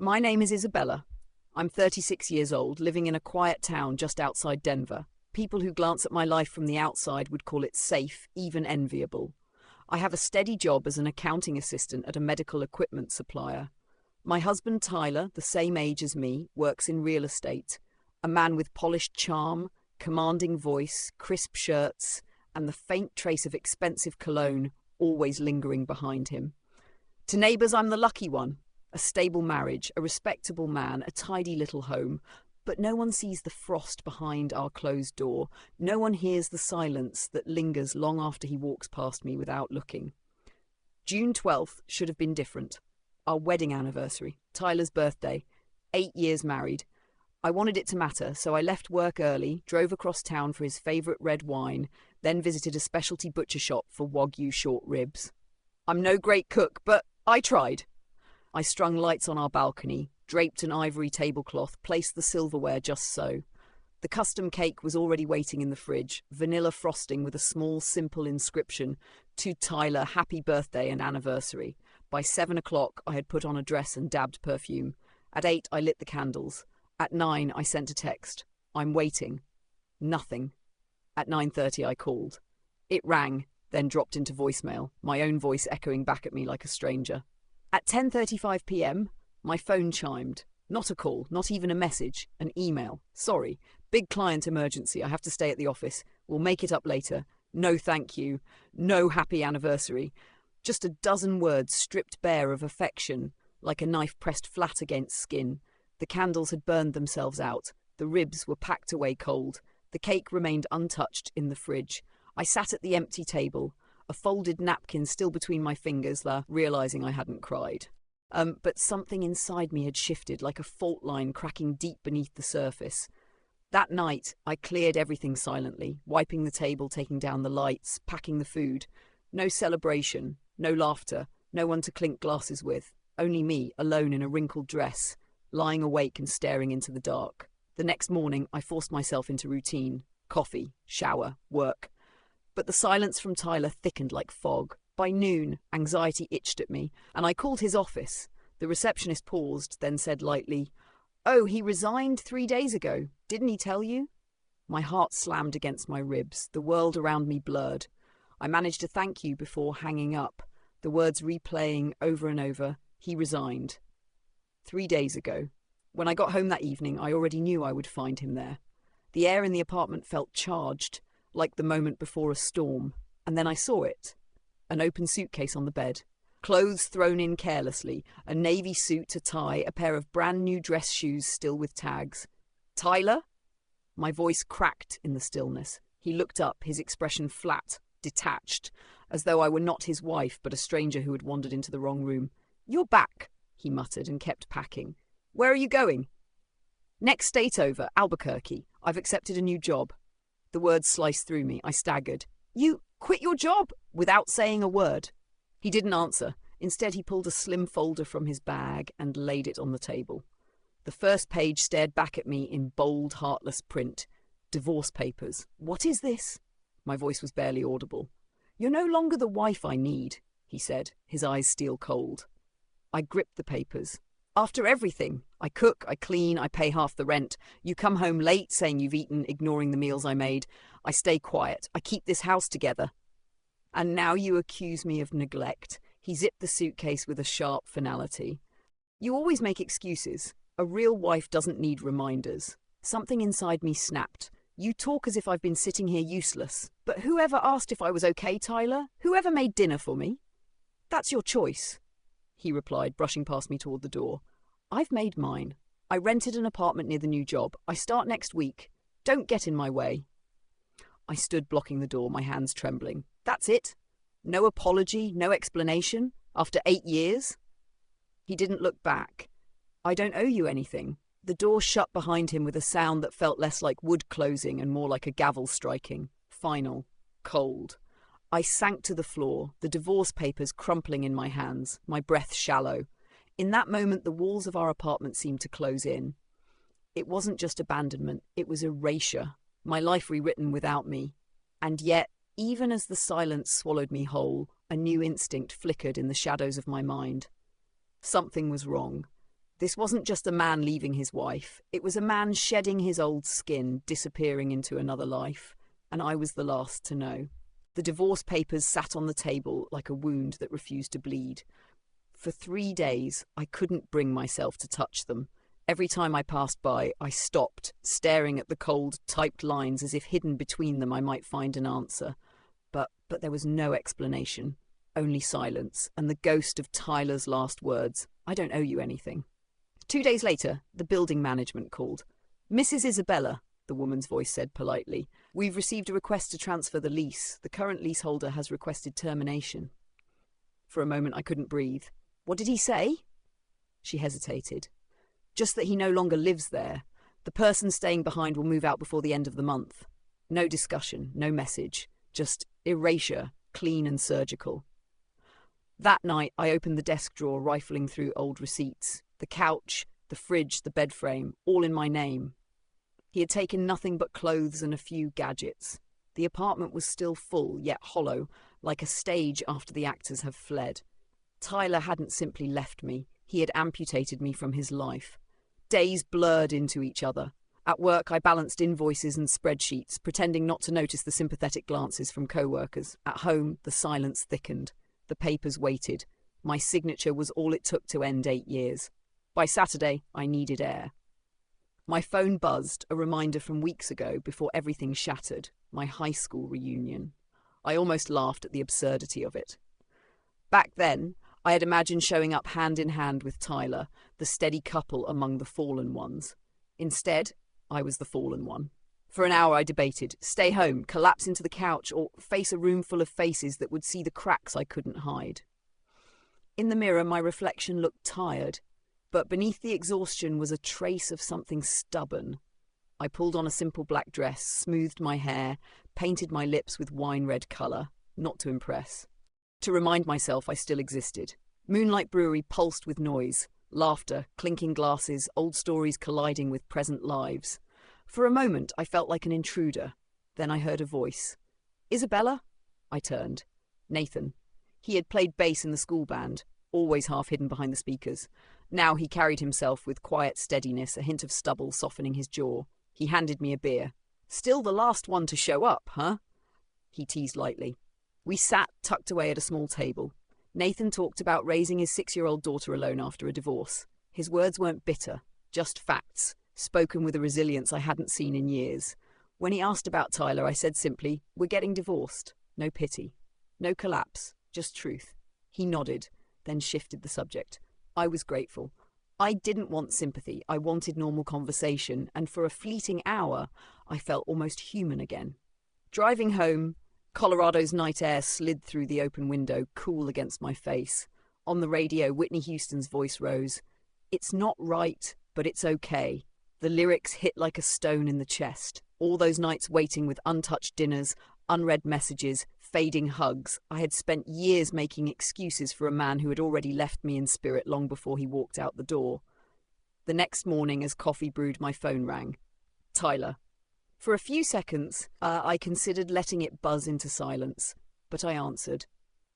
My name is Isabella. I'm 36 years old, living in a quiet town just outside Denver. People who glance at my life from the outside would call it safe, even enviable. I have a steady job as an accounting assistant at a medical equipment supplier. My husband Tyler, the same age as me, works in real estate. A man with polished charm, commanding voice, crisp shirts, and the faint trace of expensive cologne always lingering behind him. To neighbours, I'm the lucky one. A stable marriage, a respectable man, a tidy little home. But no one sees the frost behind our closed door. No one hears the silence that lingers long after he walks past me without looking. June 12th should have been different. Our wedding anniversary, Tyler's birthday, 8 years married. I wanted it to matter, so I left work early, drove across town for his favourite red wine, then visited a specialty butcher shop for Wagyu short ribs. I'm no great cook, but I tried. I strung lights on our balcony, draped an ivory tablecloth, placed the silverware just so. The custom cake was already waiting in the fridge, vanilla frosting with a small, simple inscription, "To Tyler, happy birthday and anniversary." By 7 o'clock, I had put on a dress and dabbed perfume. At 8, I lit the candles. At 9, I sent a text. I'm waiting. Nothing. At 9:30, I called. It rang, then dropped into voicemail, my own voice echoing back at me like a stranger. At 10:35 p.m., my phone chimed. Not a call, not even a message, an email. Sorry, big client emergency, I have to stay at the office. We'll make it up later. No thank you. No happy anniversary. Just a dozen words stripped bare of affection, like a knife pressed flat against skin. The candles had burned themselves out. The ribs were packed away cold. The cake remained untouched in the fridge. I sat at the empty table, a folded napkin still between my fingers, realising I hadn't cried. But something inside me had shifted, like a fault line cracking deep beneath the surface. That night, I cleared everything silently, wiping the table, taking down the lights, packing the food. No celebration, no laughter, no one to clink glasses with. Only me, alone in a wrinkled dress, lying awake and staring into the dark. The next morning, I forced myself into routine. Coffee, shower, work. But the silence from Tyler thickened like fog. By noon, anxiety itched at me, and I called his office. The receptionist paused, then said lightly, "Oh, he resigned 3 days ago. Didn't he tell you?" My heart slammed against my ribs, the world around me blurred. I managed to thank you before hanging up, the words replaying over and over, "He resigned." 3 days ago. When I got home that evening, I already knew I would find him there. The air in the apartment felt charged, like the moment before a storm, and then I saw it. An open suitcase on the bed. Clothes thrown in carelessly, a navy suit, a tie, a pair of brand new dress shoes still with tags. "Tyler?" My voice cracked in the stillness. He looked up, his expression flat, detached, as though I were not his wife but a stranger who had wandered into the wrong room. "You're back," he muttered and kept packing. "Where are you going?" "Next state over, Albuquerque. I've accepted a new job." The words sliced through me. I staggered. "You quit your job?" Without saying a word. He didn't answer. Instead, he pulled a slim folder from his bag and laid it on the table. The first page stared back at me in bold, heartless print. Divorce papers. "What is this?" My voice was barely audible. "You're no longer the wife I need," he said, his eyes steel cold. I gripped the papers. "After everything. I cook, I clean, I pay half the rent. You come home late, saying you've eaten, ignoring the meals I made. I stay quiet. I keep this house together. And now you accuse me of neglect." He zipped the suitcase with a sharp finality. "You always make excuses. A real wife doesn't need reminders." Something inside me snapped. "You talk as if I've been sitting here useless. But whoever asked if I was okay, Tyler? Whoever made dinner for me?" "That's your choice," he replied, brushing past me toward the door. "I've made mine. I rented an apartment near the new job. I start next week. Don't get in my way." I stood blocking the door, my hands trembling. "That's it? No apology, no explanation? After 8 years?" He didn't look back. "I don't owe you anything." The door shut behind him with a sound that felt less like wood closing and more like a gavel striking. Final. Cold. I sank to the floor, the divorce papers crumpling in my hands, my breath shallow. In that moment, the walls of our apartment seemed to close in. It wasn't just abandonment, it was erasure, my life rewritten without me. And yet, even as the silence swallowed me whole, a new instinct flickered in the shadows of my mind. Something was wrong. This wasn't just a man leaving his wife. It was a man shedding his old skin, disappearing into another life. And I was the last to know. The divorce papers sat on the table like a wound that refused to bleed. For 3 days, I couldn't bring myself to touch them. Every time I passed by, I stopped, staring at the cold, typed lines as if hidden between them I might find an answer. But there was no explanation, only silence, and the ghost of Tyler's last words, "I don't owe you anything." 2 days later, the building management called. "Mrs. Isabella," the woman's voice said politely, "we've received a request to transfer the lease. The current leaseholder has requested termination." For a moment, I couldn't breathe. "What did he say?" She hesitated. "Just that he no longer lives there. The person staying behind will move out before the end of the month." No discussion, no message, just erasure, clean and surgical. That night, I opened the desk drawer, rifling through old receipts. The couch, the fridge, the bed frame, all in my name. He had taken nothing but clothes and a few gadgets. The apartment was still full, yet hollow, like a stage after the actors have fled. Tyler hadn't simply left me, he had amputated me from his life. Days blurred into each other. At work, I balanced invoices and spreadsheets, pretending not to notice the sympathetic glances from co-workers. At home, the silence thickened. The papers waited. My signature was all it took to end 8 years. By Saturday, I needed air. My phone buzzed, a reminder from weeks ago before everything shattered, my high school reunion. I almost laughed at the absurdity of it. Back then, I had imagined showing up hand in hand with Tyler, the steady couple among the fallen ones. Instead, I was the fallen one. For an hour I debated, stay home, collapse into the couch, or face a room full of faces that would see the cracks I couldn't hide. In the mirror, my reflection looked tired, but beneath the exhaustion was a trace of something stubborn. I pulled on a simple black dress, smoothed my hair, painted my lips with wine-red colour, not to impress. To remind myself I still existed. Moonlight Brewery pulsed with noise, laughter, clinking glasses, old stories colliding with present lives. For a moment, I felt like an intruder. Then I heard a voice. "Isabella?" I turned. Nathan. He had played bass in the school band, always half hidden behind the speakers. Now he carried himself with quiet steadiness, a hint of stubble softening his jaw. He handed me a beer. "Still the last one to show up, huh?" He teased lightly. We sat tucked away at a small table. Nathan talked about raising his 6-year-old daughter alone after a divorce. His words weren't bitter, just facts, spoken with a resilience I hadn't seen in years. When he asked about Tyler, I said simply, "We're getting divorced." No pity. No collapse, just truth. He nodded, then shifted the subject. I was grateful. I didn't want sympathy, I wanted normal conversation, and for a fleeting hour, I felt almost human again. Driving home, Colorado's night air slid through the open window, cool against my face. On the radio, Whitney Houston's voice rose. "It's not right, but it's okay." The lyrics hit like a stone in the chest. All those nights waiting with untouched dinners, unread messages, fading hugs, I had spent years making excuses for a man who had already left me in spirit long before he walked out the door. The next morning, as coffee brewed, my phone rang. Tyler. For a few seconds, I considered letting it buzz into silence, but I answered.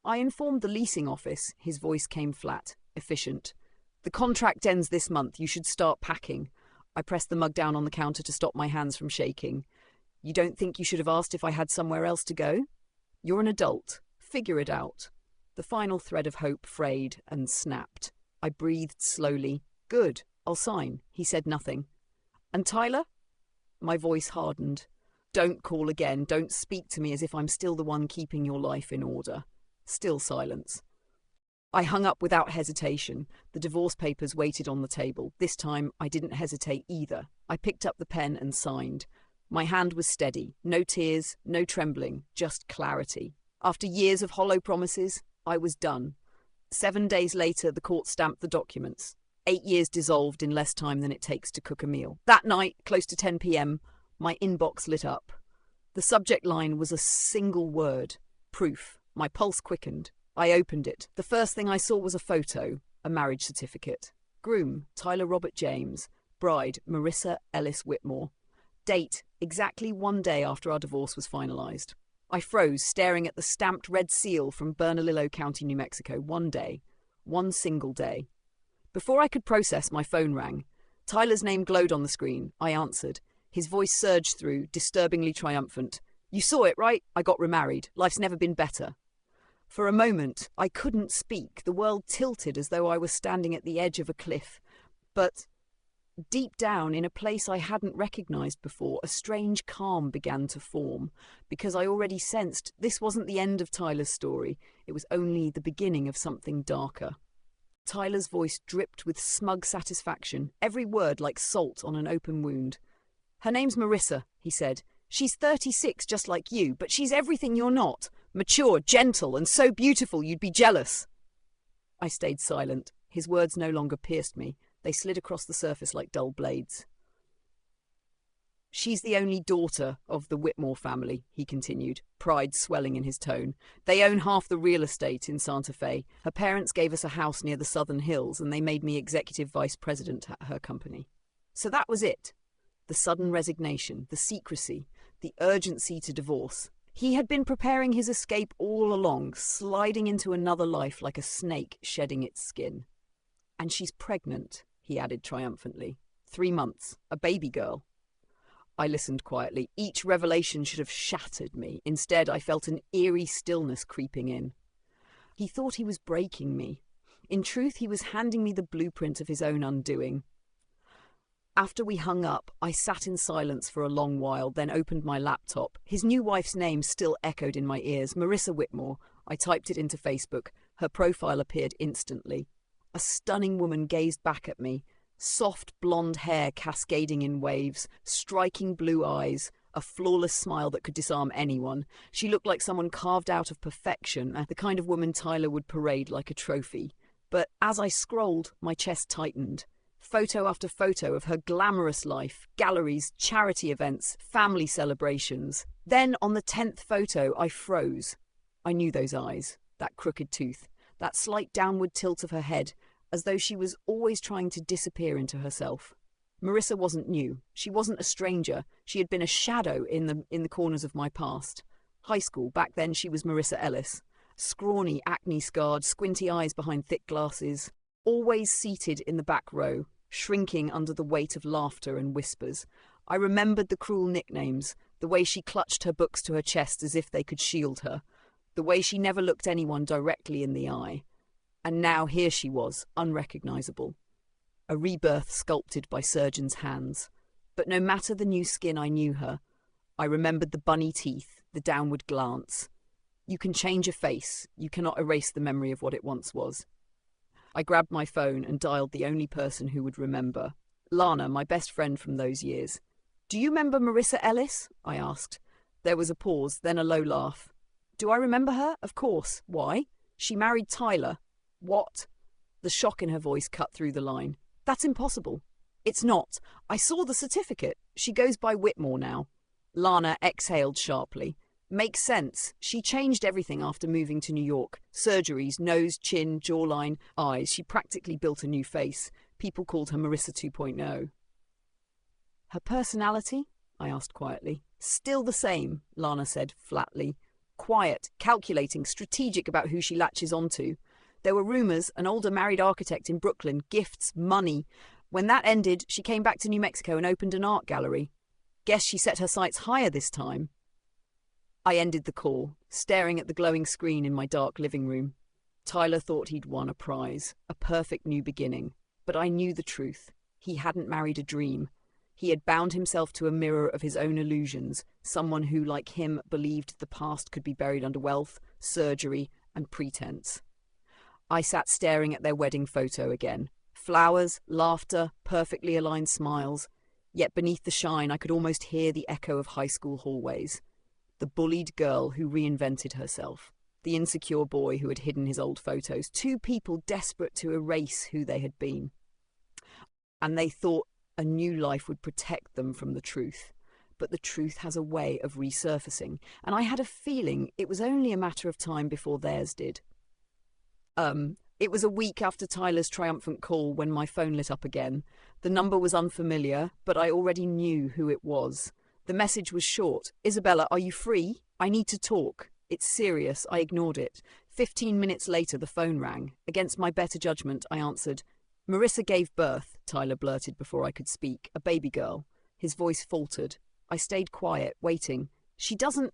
I informed the leasing office. His voice came flat, efficient. "The contract ends this month. You should start packing." I pressed the mug down on the counter to stop my hands from shaking. "You don't think you should have asked if I had somewhere else to go? You're an adult. Figure it out." The final thread of hope frayed and snapped. I breathed slowly. "Good, I'll sign." He said nothing. "And Tyler?" My voice hardened. "Don't call again. Don't speak to me as if I'm still the one keeping your life in order." Still silence. I hung up without hesitation. The divorce papers waited on the table. This time, I didn't hesitate either. I picked up the pen and signed. My hand was steady. No tears, no trembling, just clarity. After years of hollow promises, I was done. 7 days later, the court stamped the documents. 8 years dissolved in less time than it takes to cook a meal. That night, close to 10 p.m., my inbox lit up. The subject line was a single word. Proof. My pulse quickened. I opened it. The first thing I saw was a photo, a marriage certificate. Groom, Tyler Robert James. Bride, Marissa Ellis Whitmore. Date, exactly 1 day after our divorce was finalized. I froze, staring at the stamped red seal from Bernalillo County, New Mexico. 1 day. 1 single day. Before I could process, my phone rang. Tyler's name glowed on the screen. I answered. His voice surged through, disturbingly triumphant. "You saw it, right? I got remarried. Life's never been better." For a moment, I couldn't speak. The world tilted as though I was standing at the edge of a cliff. But deep down, in a place I hadn't recognized before, a strange calm began to form, because I already sensed this wasn't the end of Tyler's story. It was only the beginning of something darker. Tyler's voice dripped with smug satisfaction, every word like salt on an open wound. "Her name's Marissa," he said. "She's 36 just like you, but she's everything you're not. Mature, gentle, and so beautiful you'd be jealous." I stayed silent. His words no longer pierced me. They slid across the surface like dull blades. "She's the only daughter of the Whitmore family," he continued, pride swelling in his tone. "They own half the real estate in Santa Fe. Her parents gave us a house near the Southern Hills, and they made me executive vice president at her company." So that was it. The sudden resignation, the secrecy, the urgency to divorce. He had been preparing his escape all along, sliding into another life like a snake shedding its skin. "And she's pregnant," he added triumphantly. 3 months, a baby girl. I listened quietly. Each revelation should have shattered me. Instead, I felt an eerie stillness creeping in. He thought he was breaking me. In truth, he was handing me the blueprint of his own undoing. After we hung up, I sat in silence for a long while, then opened my laptop. His new wife's name still echoed in my ears, Marissa Whitmore. I typed it into Facebook. Her profile appeared instantly. A stunning woman gazed back at me. Soft blonde hair cascading in waves, striking blue eyes, a flawless smile that could disarm anyone. She looked like someone carved out of perfection, the kind of woman Tyler would parade like a trophy. But as I scrolled, my chest tightened. Photo after photo of her glamorous life, galleries, charity events, family celebrations. Then, on the 10th photo, I froze. I knew those eyes, that crooked tooth, that slight downward tilt of her head, as though she was always trying to disappear into herself. Marissa wasn't new. She wasn't a stranger. She had been a shadow in the corners of my past. High school, back then she was Marissa Ellis. Scrawny, acne-scarred, squinty eyes behind thick glasses. Always seated in the back row, shrinking under the weight of laughter and whispers. I remembered the cruel nicknames, the way she clutched her books to her chest as if they could shield her, the way she never looked anyone directly in the eye. And now here she was, unrecognizable. A rebirth sculpted by surgeons' hands. But no matter the new skin, I knew her. I remembered the bunny teeth, the downward glance. You can change a face. You cannot erase the memory of what it once was. I grabbed my phone and dialed the only person who would remember. Lana, my best friend from those years. "Do you remember Marissa Ellis?" I asked. There was a pause, then a low laugh. "Do I remember her? Of course. Why? She married Tyler." "What?" The shock in her voice cut through the line. "That's impossible." "It's not. I saw the certificate. She goes by Whitmore now." Lana exhaled sharply. "Makes sense. She changed everything after moving to New York. Surgeries, nose, chin, jawline, eyes. She practically built a new face. People called her Marissa 2.0. "Her personality?" I asked quietly. "Still the same," Lana said flatly. "Quiet, calculating, strategic about who she latches onto. There were rumors, an older married architect in Brooklyn, gifts, money. When that ended, she came back to New Mexico and opened an art gallery. Guess she set her sights higher this time." I ended the call, staring at the glowing screen in my dark living room. Tyler thought he'd won a prize, a perfect new beginning. But I knew the truth. He hadn't married a dream. He had bound himself to a mirror of his own illusions, someone who, like him, believed the past could be buried under wealth, surgery, and pretense. I sat staring at their wedding photo again. Flowers, laughter, perfectly aligned smiles. Yet beneath the shine, I could almost hear the echo of high school hallways. The bullied girl who reinvented herself. The insecure boy who had hidden his old photos. Two people desperate to erase who they had been. And they thought a new life would protect them from the truth. But the truth has a way of resurfacing, and I had a feeling it was only a matter of time before theirs did. It was a week after Tyler's triumphant call when my phone lit up again. The number was unfamiliar, but I already knew who it was. The message was short. "Isabella, are you free? I need to talk." "It's serious." I ignored it. 15 minutes later, the phone rang. Against my better judgment, I answered. Marissa gave birth, Tyler blurted before I could speak, a baby girl. His voice faltered. I stayed quiet, waiting. She doesn't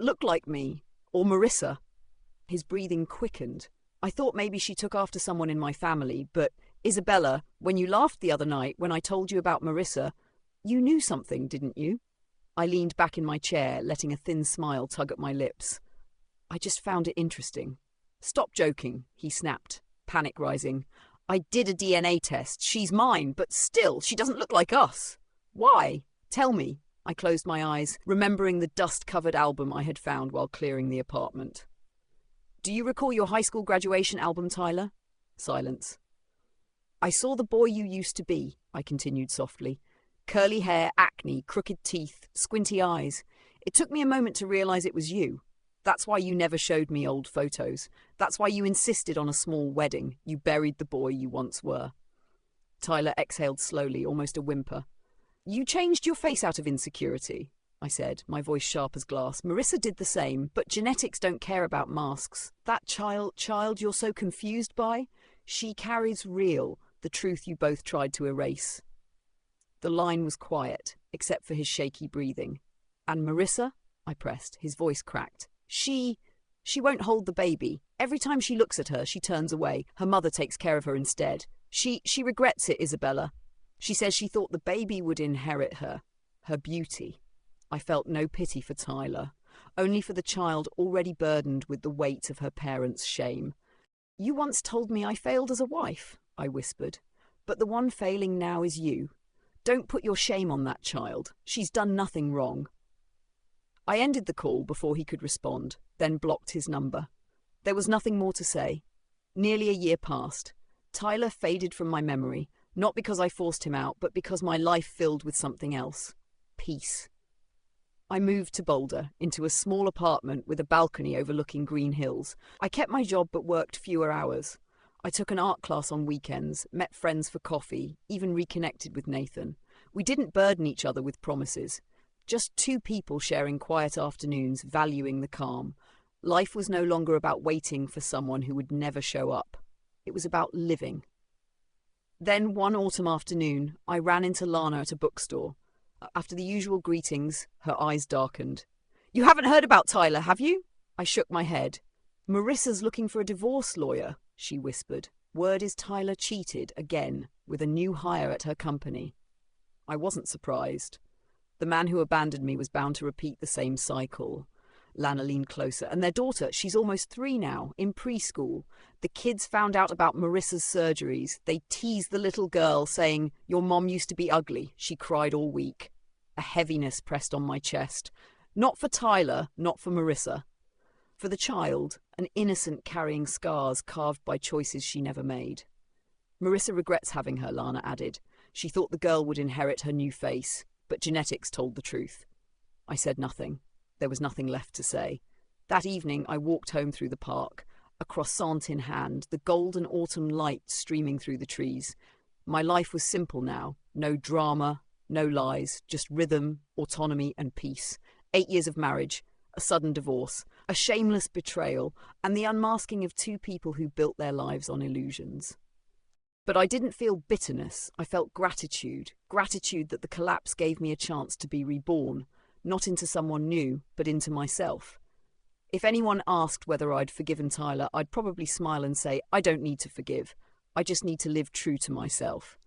look like me. Or Marissa. His breathing quickened. I thought maybe she took after someone in my family, but Isabella, when you laughed the other night when I told you about Marissa, you knew something, didn't you? I leaned back in my chair, letting a thin smile tug at my lips. I just found it interesting. Stop joking, he snapped, panic rising. I did a DNA test. She's mine, but still, she doesn't look like us. Why? Tell me. I closed my eyes, remembering the dust-covered album I had found while clearing the apartment. Do you recall your high school graduation album, Tyler? Silence. I saw the boy you used to be, I continued softly. Curly hair, acne, crooked teeth, squinty eyes. It took me a moment to realize it was you. That's why you never showed me old photos. That's why you insisted on a small wedding. You buried the boy you once were. Tyler exhaled slowly, almost a whimper. You changed your face out of insecurity, I said, my voice sharp as glass. Marissa did the same, but genetics don't care about masks. That child you're so confused by, she carries real, the truth you both tried to erase. The line was quiet, except for his shaky breathing. And Marissa? I pressed. His voice cracked. She won't hold the baby. Every time she looks at her, she turns away. Her mother takes care of her instead. She regrets it, Isabella. She says she thought the baby would inherit her beauty. I felt no pity for Tyler, only for the child already burdened with the weight of her parents' shame. You once told me I failed as a wife, I whispered, but the one failing now is you. Don't put your shame on that child. She's done nothing wrong. I ended the call before he could respond, then blocked his number. There was nothing more to say. Nearly a year passed. Tyler faded from my memory, not because I forced him out, but because my life filled with something else. Peace. I moved to Boulder, into a small apartment with a balcony overlooking Green Hills. I kept my job but worked fewer hours. I took an art class on weekends, met friends for coffee, even reconnected with Nathan. We didn't burden each other with promises. Just two people sharing quiet afternoons, valuing the calm. Life was no longer about waiting for someone who would never show up. It was about living. Then, one autumn afternoon, I ran into Lana at a bookstore. After the usual greetings, her eyes darkened. You haven't heard about Tyler, have you? I shook my head. Marissa's looking for a divorce lawyer, she whispered. Word is Tyler cheated again, with a new hire at her company. I wasn't surprised. The man who abandoned me was bound to repeat the same cycle. Lana leaned closer. And their daughter, she's almost 3 now, in preschool. The kids found out about Marissa's surgeries. They teased the little girl, saying, your mom used to be ugly. She cried all week. A heaviness pressed on my chest. Not for Tyler, not for Marissa. For the child, an innocent carrying scars carved by choices she never made. Marissa regrets having her, Lana added. She thought the girl would inherit her new face, but genetics told the truth. I said nothing. There was nothing left to say. That evening I walked home through the park, a croissant in hand, the golden autumn light streaming through the trees. My life was simple now. No drama, no lies, just rhythm, autonomy and peace. 8 years of marriage, a sudden divorce, a shameless betrayal, and the unmasking of two people who built their lives on illusions. But I didn't feel bitterness. I felt gratitude. Gratitude that the collapse gave me a chance to be reborn. Not into someone new, but into myself. If anyone asked whether I'd forgiven Tyler, I'd probably smile and say, I don't need to forgive. I just need to live true to myself.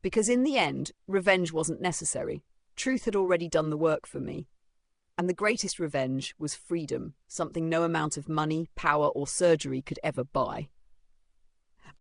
Because in the end, revenge wasn't necessary. Truth had already done the work for me. And the greatest revenge was freedom, something no amount of money, power, or surgery could ever buy.